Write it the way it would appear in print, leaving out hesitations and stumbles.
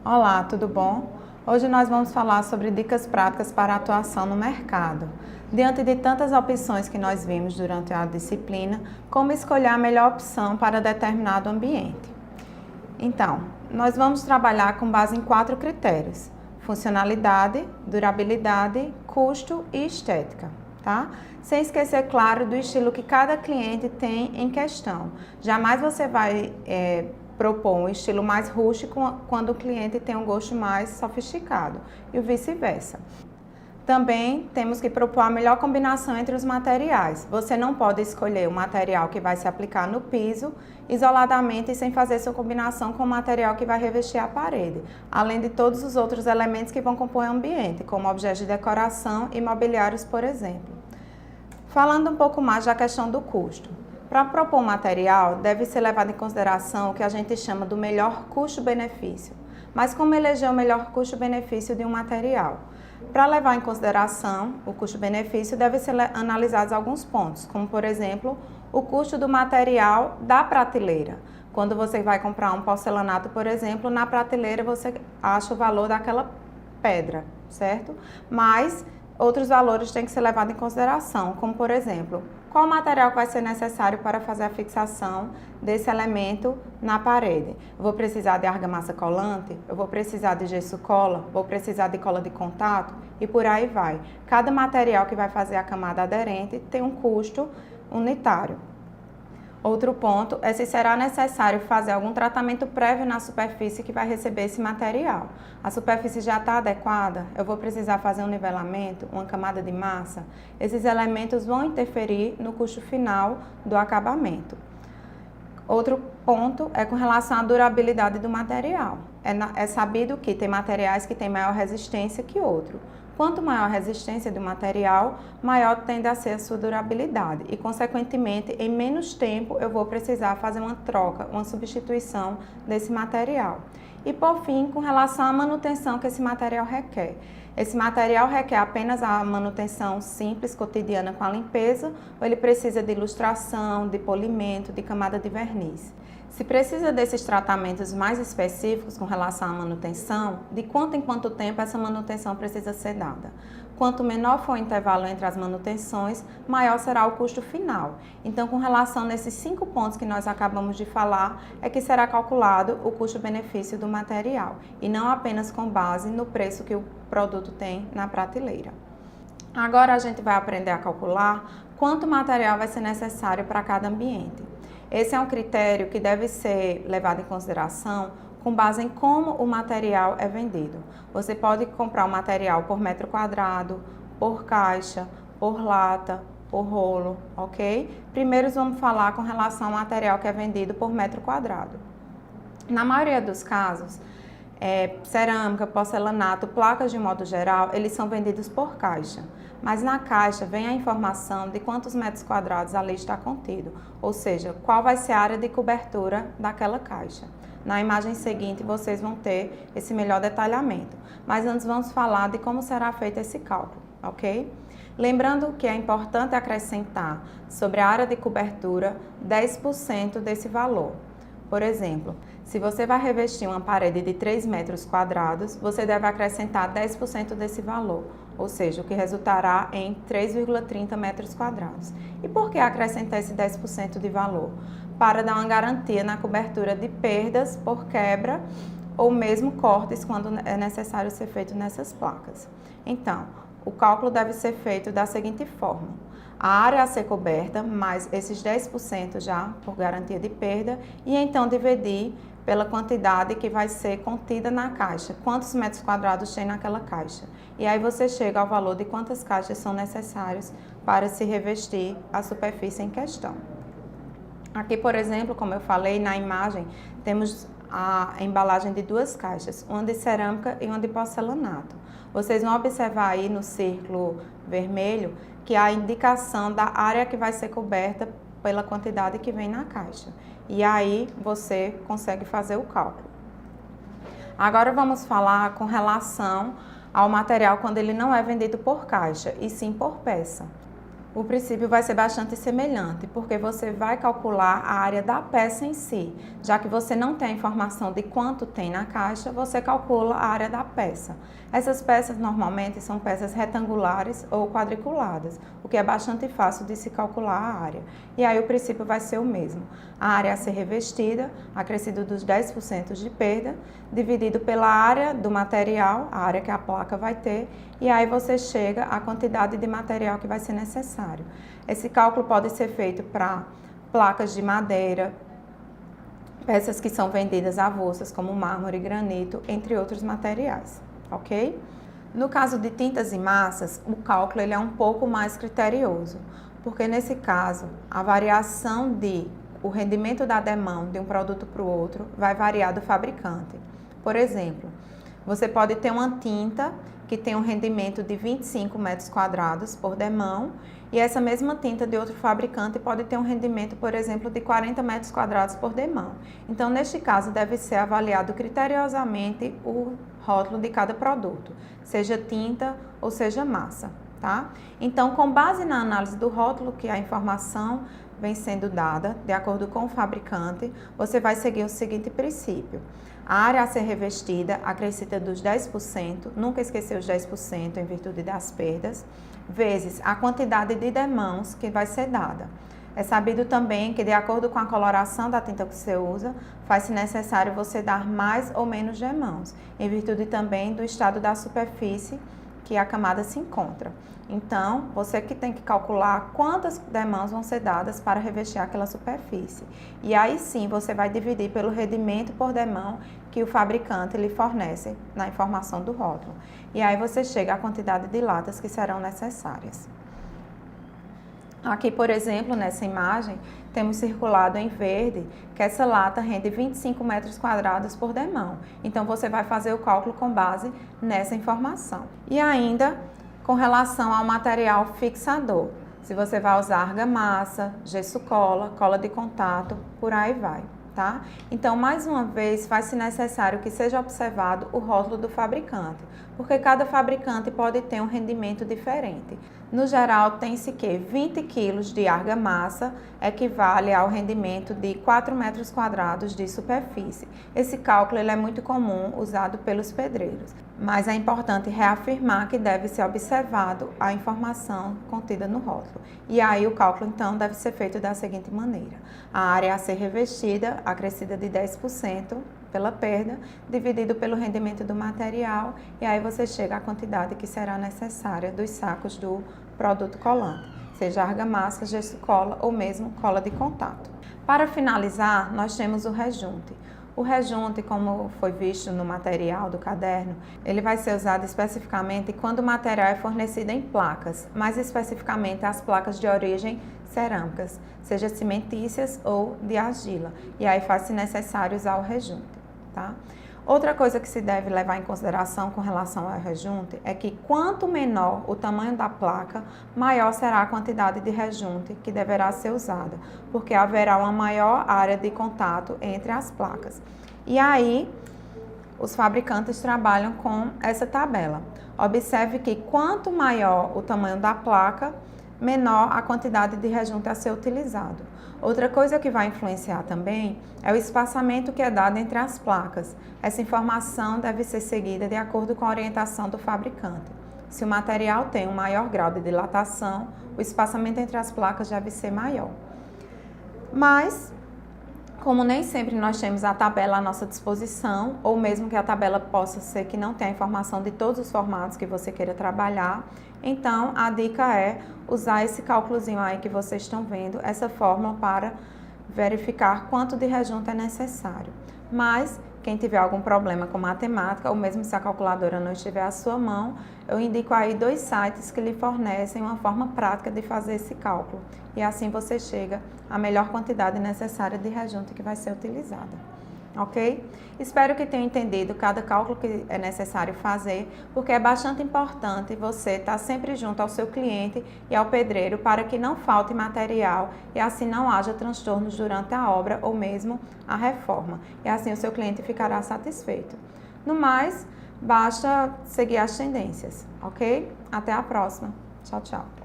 Olá, tudo bom? Hoje nós vamos falar sobre dicas práticas para a atuação no mercado. Diante de tantas opções que nós vimos durante a disciplina, como escolher a melhor opção para determinado ambiente? Então, nós vamos trabalhar com base em 4 critérios: funcionalidade, durabilidade, custo e estética, tá? Sem esquecer, claro, do estilo que cada cliente tem em questão. Jamais você vai propor um estilo mais rústico quando o cliente tem um gosto mais sofisticado e o vice-versa. Também temos que propor a melhor combinação entre os materiais. Você não pode escolher o material que vai se aplicar no piso isoladamente e sem fazer sua combinação com o material que vai revestir a parede, além de todos os outros elementos que vão compor o ambiente, como objetos de decoração e mobiliários, por exemplo. Falando um pouco mais da questão do custo. Para propor um material, deve ser levado em consideração o que a gente chama do melhor custo-benefício. Mas como eleger o melhor custo-benefício de um material? Para levar em consideração o custo-benefício, deve ser analisados alguns pontos, como por exemplo, o custo do material da prateleira. Quando você vai comprar um porcelanato, por exemplo, na prateleira você acha o valor daquela pedra, certo? Mas outros valores têm que ser levados em consideração, como por exemplo, qual material vai ser necessário para fazer a fixação desse elemento na parede? Eu vou precisar de argamassa colante, eu vou precisar de gesso cola, vou precisar de cola de contato e por aí vai. Cada material que vai fazer a camada aderente tem um custo unitário. Outro ponto é se será necessário fazer algum tratamento prévio na superfície que vai receber esse material. A superfície já está adequada? Eu vou precisar fazer um nivelamento, uma camada de massa? Esses elementos vão interferir no custo final do acabamento. Outro ponto é com relação à durabilidade do material. É sabido que tem materiais que têm maior resistência que outros. Quanto maior a resistência do material, maior tende a ser a sua durabilidade e, consequentemente, em menos tempo eu vou precisar fazer uma troca, uma substituição desse material. E, por fim, com relação à manutenção que esse material requer. Esse material requer apenas a manutenção simples, cotidiana com a limpeza, ou ele precisa de ilustração, de polimento, de camada de verniz. Se precisa desses tratamentos mais específicos com relação à manutenção, de quanto em quanto tempo essa manutenção precisa ser dada. Quanto menor for o intervalo entre as manutenções, maior será o custo final. Então, com relação nesses 5 pontos que nós acabamos de falar, é que será calculado o custo-benefício do material, e não apenas com base no preço que o produto tem na prateleira. Agora a gente vai aprender a calcular quanto material vai ser necessário para cada ambiente. Esse é um critério que deve ser levado em consideração com base em como o material é vendido. Você pode comprar o material por metro quadrado, por caixa, por lata, por rolo, ok? Primeiro vamos falar com relação ao material que é vendido por metro quadrado. Na maioria dos casos, cerâmica, porcelanato, placas de modo geral, eles são vendidos por caixa. Mas na caixa vem a informação de quantos metros quadrados ali está contido, ou seja, qual vai ser a área de cobertura daquela caixa. Na imagem seguinte vocês vão ter esse melhor detalhamento, mas antes vamos falar de como será feito esse cálculo, ok? Lembrando que é importante acrescentar sobre a área de cobertura 10% desse valor. Por exemplo, se você vai revestir uma parede de 3 metros quadrados, você deve acrescentar 10% desse valor, ou seja, o que resultará em 3,30 metros quadrados. E por que acrescentar esse 10% de valor? Para dar uma garantia na cobertura de perdas por quebra ou mesmo cortes quando é necessário ser feito nessas placas. Então, o cálculo deve ser feito da seguinte forma: a área a ser coberta, mais esses 10% já por garantia de perda, e então dividir pela quantidade que vai ser contida na caixa. Quantos metros quadrados tem naquela caixa? E aí você chega ao valor de quantas caixas são necessárias para se revestir a superfície em questão. Aqui, por exemplo, como eu falei, na imagem, temos a embalagem de 2 caixas, uma de cerâmica e uma de porcelanato. Vocês vão observar aí no círculo vermelho que há a indicação da área que vai ser coberta pela quantidade que vem na caixa. E aí você consegue fazer o cálculo. Agora vamos falar com relação ao material quando ele não é vendido por caixa, e sim por peça. O princípio vai ser bastante semelhante, porque você vai calcular a área da peça em si. Já que você não tem a informação de quanto tem na caixa, você calcula a área da peça. Essas peças normalmente são peças retangulares ou quadriculadas, o que é bastante fácil de se calcular a área. E aí o princípio vai ser o mesmo. A área a ser revestida, acrescido dos 10% de perda, dividido pela área do material, a área que a placa vai ter, e aí você chega à quantidade de material que vai ser necessário. Esse cálculo pode ser feito para placas de madeira, peças que são vendidas avulsas, como mármore e granito, entre outros materiais, ok? No caso de tintas e massas, o cálculo ele é um pouco mais criterioso, porque nesse caso, a variação o rendimento da demão de um produto para o outro vai variar do fabricante. Por exemplo, você pode ter uma tinta que tem um rendimento de 25 metros quadrados por demão e essa mesma tinta de outro fabricante pode ter um rendimento, por exemplo, de 40 metros quadrados por demão. Então, neste caso, deve ser avaliado criteriosamente o rótulo de cada produto, seja tinta ou seja massa, tá? Então, com base na análise do rótulo, que a informação vem sendo dada, de acordo com o fabricante, você vai seguir o seguinte princípio. A área a ser revestida acrescida dos 10%, nunca esquecer os 10% em virtude das perdas, vezes a quantidade de demãos que vai ser dada. É sabido também que, de acordo com a coloração da tinta que você usa, faz-se necessário você dar mais ou menos demãos, em virtude também do estado da superfície que a camada se encontra. Então, você que tem que calcular quantas demãos vão ser dadas para revestir aquela superfície. E aí sim, você vai dividir pelo rendimento por demão que o fabricante lhe fornece na informação do rótulo. E aí você chega à quantidade de latas que serão necessárias. Aqui, por exemplo, nessa imagem, temos circulado em verde que essa lata rende 25 metros quadrados por demão. Então, você vai fazer o cálculo com base nessa informação. E ainda, com relação ao material fixador, se você vai usar argamassa, gesso cola, cola de contato, por aí vai, tá? Então, mais uma vez, faz-se necessário que seja observado o rótulo do fabricante, porque cada fabricante pode ter um rendimento diferente. No geral, tem-se que 20 kg de argamassa equivale ao rendimento de 4 metros quadrados de superfície. Esse cálculo ele é muito comum, usado pelos pedreiros, mas é importante reafirmar que deve ser observado a informação contida no rótulo. E aí o cálculo, então, deve ser feito da seguinte maneira. A área a ser revestida, acrescida de 10%, pela perda, dividido pelo rendimento do material, e aí você chega à quantidade que será necessária dos sacos do produto colante, seja argamassa, gesso cola ou mesmo cola de contato. Para finalizar, nós temos o rejunte. O rejunte, como foi visto no material do caderno, ele vai ser usado especificamente quando o material é fornecido em placas, mais especificamente as placas de origem cerâmicas, seja cimentícias ou de argila, e aí faz-se necessário usar o rejunte. Tá? Outra coisa que se deve levar em consideração com relação ao rejunte é que quanto menor o tamanho da placa, maior será a quantidade de rejunte que deverá ser usada, porque haverá uma maior área de contato entre as placas. E aí, os fabricantes trabalham com essa tabela. Observe que quanto maior o tamanho da placa, menor a quantidade de rejunte a ser utilizado. Outra coisa que vai influenciar também é o espaçamento que é dado entre as placas. Essa informação deve ser seguida de acordo com a orientação do fabricante. Se o material tem um maior grau de dilatação, o espaçamento entre as placas deve ser maior. Mas, como nem sempre nós temos a tabela à nossa disposição, ou mesmo que a tabela possa ser que não tenha a informação de todos os formatos que você queira trabalhar, então a dica é usar esse cálculozinho aí que vocês estão vendo, essa fórmula para verificar quanto de rejunte é necessário. Mas, quem tiver algum problema com matemática, ou mesmo se a calculadora não estiver à sua mão, eu indico aí 2 sites que lhe fornecem uma forma prática de fazer esse cálculo. E assim você chega à melhor quantidade necessária de rejunte que vai ser utilizada. Ok? Espero que tenham entendido cada cálculo que é necessário fazer, porque é bastante importante você estar sempre junto ao seu cliente e ao pedreiro para que não falte material e assim não haja transtornos durante a obra ou mesmo a reforma. E assim o seu cliente ficará satisfeito. No mais, basta seguir as tendências, ok? Até a próxima. Tchau, tchau.